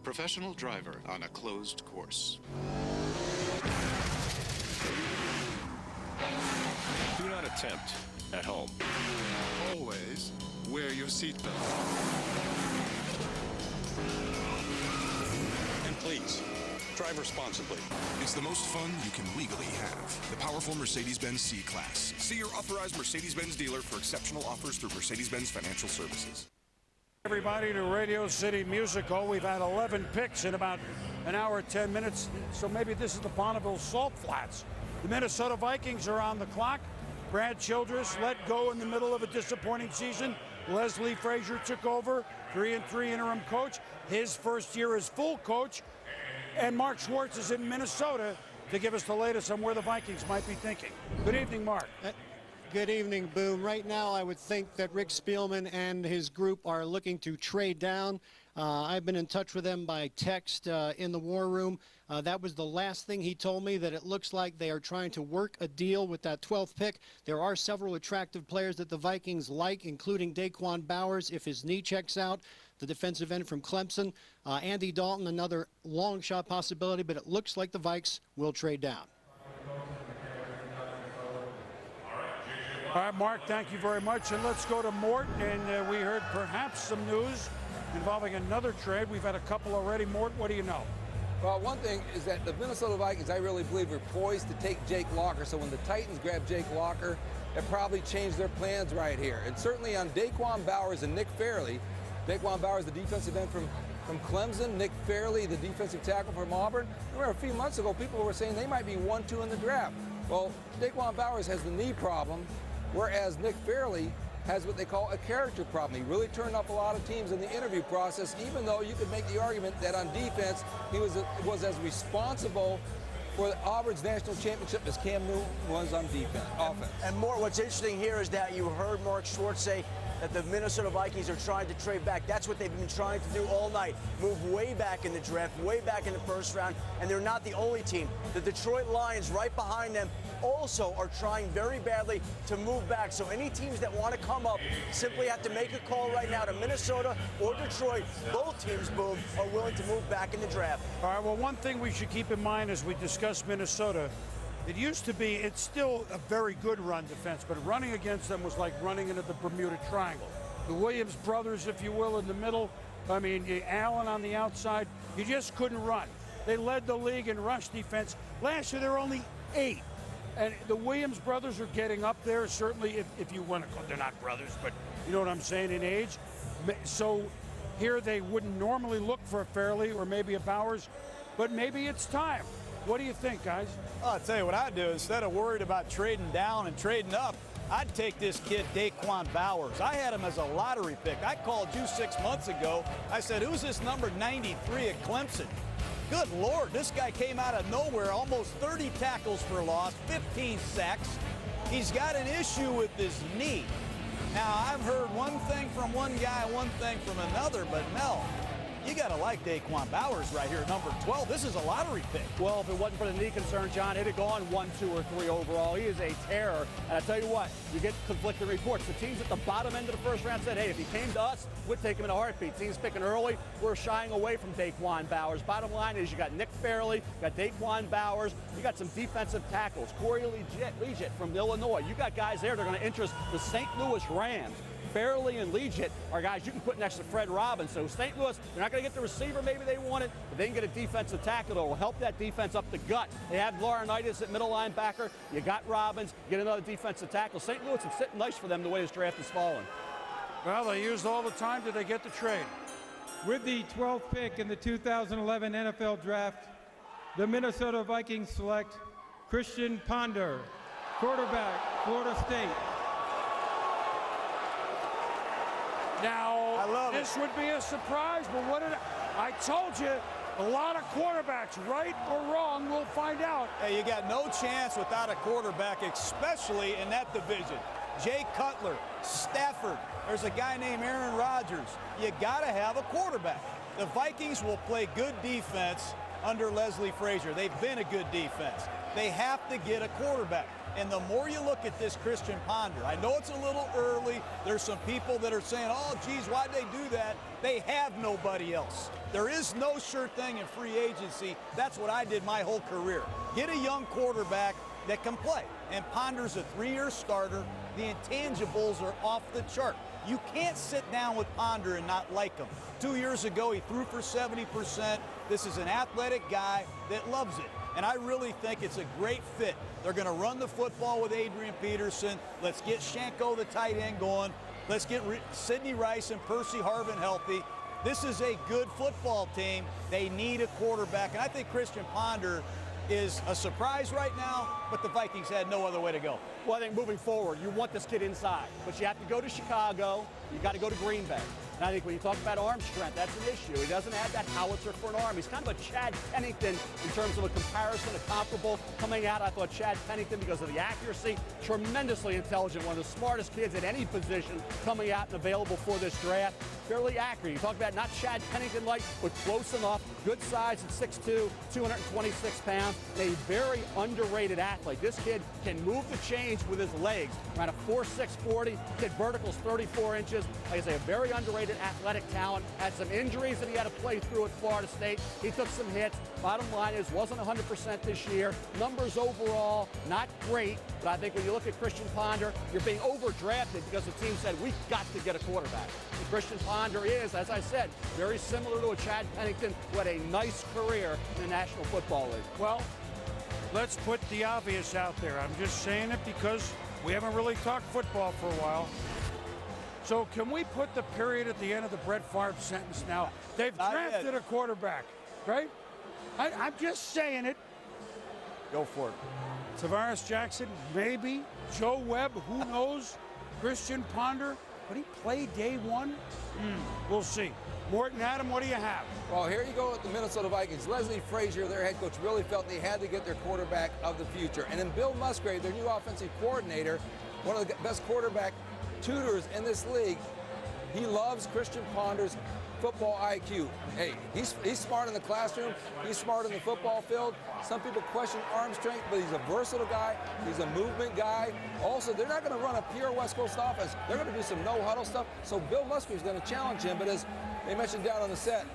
professional driver on a closed course. Do not attempt at home. Always wear your seatbelt. And please, drive responsibly. It's the most fun you can legally have. The powerful Mercedes-Benz C-Class. See your authorized Mercedes-Benz dealer for exceptional offers through Mercedes-Benz Financial Services. Everybody to Radio City Musical. We've had 11 picks in about an hour, 10 minutes, so maybe this is the Bonneville Salt Flats. The Minnesota Vikings are on the clock. Brad Childress let go in the middle of a disappointing season. Leslie Frazier took over, 3-3 interim coach. His first year as full coach. And Mark Schwartz is in Minnesota to give us the latest on where the Vikings might be thinking. Good evening, Mark. Good evening, Boom. Right now, I would think that Rick Spielman and his group are looking to trade down. I've been in touch with them by text in the war room. That was the last thing he told me, that it looks like they are trying to work a deal with that 12th pick. There are several attractive players that the Vikings like, including Daquan Bowers, if his knee checks out, the defensive end from Clemson. Andy Dalton, another long shot possibility, but it looks like the Vikes will trade down. All right, Mark, thank you very much. And let's go to Mort. And we heard perhaps some news involving another trade. We've had a couple already. Mort, what do you know? Well, one thing is that the Minnesota Vikings, I really believe, are poised to take Jake Locker. So when the Titans grab Jake Locker, it probably changed their plans right here. And certainly on Daquan Bowers and Nick Fairley. Daquan Bowers, the defensive end from Clemson. Nick Fairley, the defensive tackle from Auburn. Remember, a few months ago, people were saying they might be 1-2 in the draft. Well, Daquan Bowers has the knee problem, whereas Nick Fairley has what they call a character problem. He really turned up a lot of teams in the interview process, even though you could make the argument that on defense, he was as responsible for Auburn's national championship as Cam Newton was on offense. And more, what's interesting here is that you heard Mark Schwartz say that the Minnesota Vikings are trying to trade back. That's what they've been trying to do all night. Move way back in the draft, way back in the first round, and they're not the only team. The Detroit Lions right behind them also are trying very badly to move back. So any teams that want to come up simply have to make a call right now to Minnesota or Detroit. Both teams, Boom, are willing to move back in the draft. All right, well, one thing we should keep in mind as we discuss Minnesota, it used to be, it's still a very good run defense, but running against them was like running into the Bermuda Triangle. The Williams brothers, if you will, in the middle. I mean, Allen on the outside. You just couldn't run. They led the league in rush defense. Last year, there were only 8. And the Williams brothers are getting up there, certainly if you want to call, they're not brothers, but you know what I'm saying, in age. So here they wouldn't normally look for a Fairley or maybe a Bowers, but maybe it's time. What do you think, guys? I'll tell you what I'd do. Instead of worried about trading down and trading up, I'd take this kid, Daquan Bowers. I had him as a lottery pick. I called you 6 months ago. I said, who's this number 93 at Clemson? Good Lord, this guy came out of nowhere, almost 30 tackles for loss, 15 sacks. He's got an issue with his knee. Now, I've heard one thing from one guy, one thing from another, but Mel, you got to like Daquan Bowers right here, number 12. This is a lottery pick. Well, if it wasn't for the knee concern, John, it'd have gone 1, 2, or 3 overall. He is a terror. And I tell you what, you get conflicting reports. The teams at the bottom end of the first round said, hey, if he came to us, we'd take him in a heartbeat. Teams picking early, we're shying away from Daquan Bowers. Bottom line is you got Nick Fairley, you got Daquan Bowers, you got some defensive tackles. Corey Legit from Illinois. You got guys there that are going to interest the St. Louis Rams. Fairley and Legit are guys you can put next to Fred Robbins. So St. Louis, they're not going to get the receiver maybe they wanted, but they can get a defensive tackle that will help that defense up the gut. They have Laurinaitis at middle linebacker. You got Robbins. Get another defensive tackle. St. Louis is sitting nice for them the way this draft is falling. Well, they used all the time. Did they get the trade? With the 12th pick in the 2011 NFL Draft, the Minnesota Vikings select Christian Ponder, quarterback, Florida State. Now, this would be a surprise, but what did I told you, a lot of quarterbacks, right or wrong, we'll find out. Hey, you got no chance without a quarterback, especially in that division. Jay Cutler, Stafford, there's a guy named Aaron Rodgers. You got to have a quarterback. The Vikings will play good defense under Leslie Frazier. They've been a good defense. They have to get a quarterback. And the more you look at this Christian Ponder, I know it's a little early. There's some people that are saying, oh, geez, why'd they do that? They have nobody else. There is no sure thing in free agency. That's what I did my whole career. Get a young quarterback that can play. And Ponder's a 3-year starter. The intangibles are off the chart. You can't sit down with Ponder and not like him. 2 years ago, he threw for 70%. This is an athletic guy that loves it. And I really think it's a great fit. They're going to run the football with Adrian Peterson. Let's get Shanko, the tight end, going. Let's get Sidney Rice and Percy Harvin healthy. This is a good football team. They need a quarterback. And I think Christian Ponder is a surprise right now, but the Vikings had no other way to go. Well, I think moving forward, you want this kid inside, but you have to go to Chicago. You got to go to Green Bay. And I think when you talk about arm strength, that's an issue. He doesn't have that howitzer for an arm. He's kind of a Chad Pennington in terms of a comparison, a comparable. Coming out, I thought Chad Pennington, because of the accuracy, tremendously intelligent, one of the smartest kids at any position coming out and available for this draft. Fairly accurate. You talk about not Chad Pennington-like, but close enough. Good size at 6'2", 226 pounds. And a very underrated athlete. This kid can move the chains with his legs. Around a 4.6 40. Kid vertical's 34 inches. Like I say, a very underrated athletic talent. Had some injuries that he had to play through at Florida State. He took some hits. Bottom line is, wasn't 100% this year. Numbers overall, not great. But I think when you look at Christian Ponder, you're being overdrafted because the team said, we've got to get a quarterback. And Christian Ponder is, as I said, very similar to a Chad Pennington who had a nice career in the National Football League. Well, let's put the obvious out there. I'm just saying it because we haven't really talked football for a while. So can we put the period at the end of the Brett Favre sentence now? They've drafted a quarterback, right? I'm just saying it. Go for it. Tavares Jackson, maybe. Joe Webb, who knows? Christian Ponder, would he play day one? We'll see. Morton, Adam, what do you have? Well, here you go with the Minnesota Vikings. Leslie Frazier, their head coach, really felt they had to get their quarterback of the future. And then Bill Musgrave, their new offensive coordinator, one of the best quarterback tutors in this league, he loves Christian Ponder's football IQ. Hey, he's smart in the classroom. He's smart in the football field. Some people question arm strength, but he's a versatile guy. He's a movement guy. Also, they're not going to run a pure West Coast offense. They're going to do some no-huddle stuff. So Bill Musgrave's going to challenge him. But as they mentioned down on the set,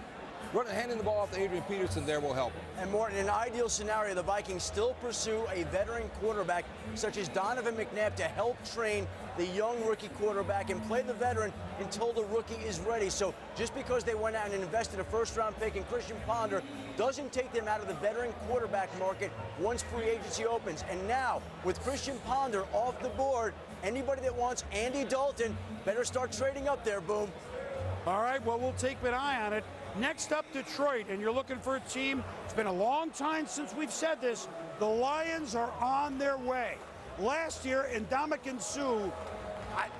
handing the ball off to Adrian Peterson there will help him. And Morton, in an ideal scenario, the Vikings still pursue a veteran quarterback such as Donovan McNabb to help train the young rookie quarterback and play the veteran until the rookie is ready. So just because they went out and invested a first-round pick in Christian Ponder doesn't take them out of the veteran quarterback market once free agency opens. And now, with Christian Ponder off the board, anybody that wants Andy Dalton better start trading up there, Boom. All right, well, we'll take an eye on it. Next up, Detroit, and you're looking for a team. It's been a long time since we've said this. The Lions are on their way. Last year, Ndamukong Suh,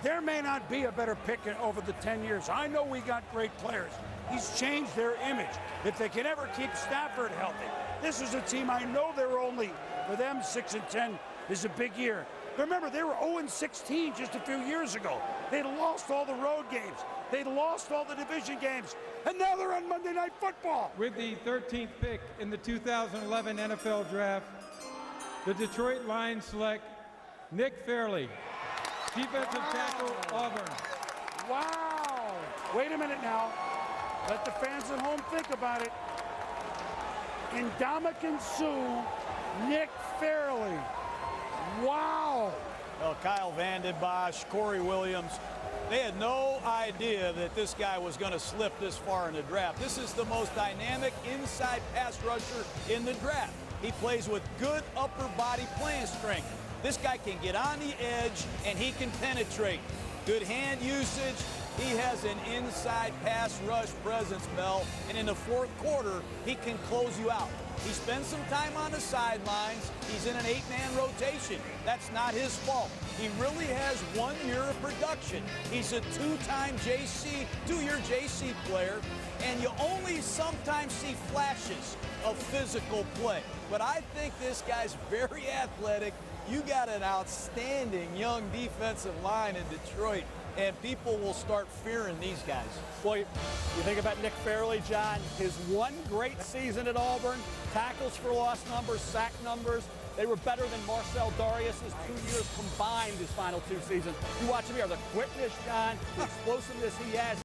there may not be a better pick over the 10 years. I know we got great players. He's changed their image. If they can ever keep Stafford healthy, this is a team I know they're only, for them, 6-10 is a big year. Remember, they were 0-16 just a few years ago. They'd lost all the road games. They'd lost all the division games. And now they're on Monday Night Football. With the 13th pick in the 2011 NFL Draft, the Detroit Lions select Nick Fairley, defensive tackle, Auburn. Wow. Wait a minute now. Let the fans at home think about it. Ndamukong Suh, Nick Fairley. Wow. Well, Kyle Vanden Bosch, Corey Williams, they had no idea that this guy was going to slip this far in the draft. This is the most dynamic inside pass rusher in the draft. He plays with good upper body playing strength. This guy can get on the edge and he can penetrate. Good hand usage. He has an inside pass rush presence, Mel, and in the fourth quarter, he can close you out. He spends some time on the sidelines. He's in an 8-man rotation. That's not his fault. He really has 1 year of production. He's a two-year JC player, and you only sometimes see flashes of physical play. But I think this guy's very athletic. You got an outstanding young defensive line in Detroit, and people will start fearing these guys. Well, you think about Nick Fairley, John, his one great season at Auburn, tackles for loss numbers, sack numbers, They were better than Marcel Darius's 2 years combined his final 2 seasons. You watch him here, the quickness, John, the explosiveness he has.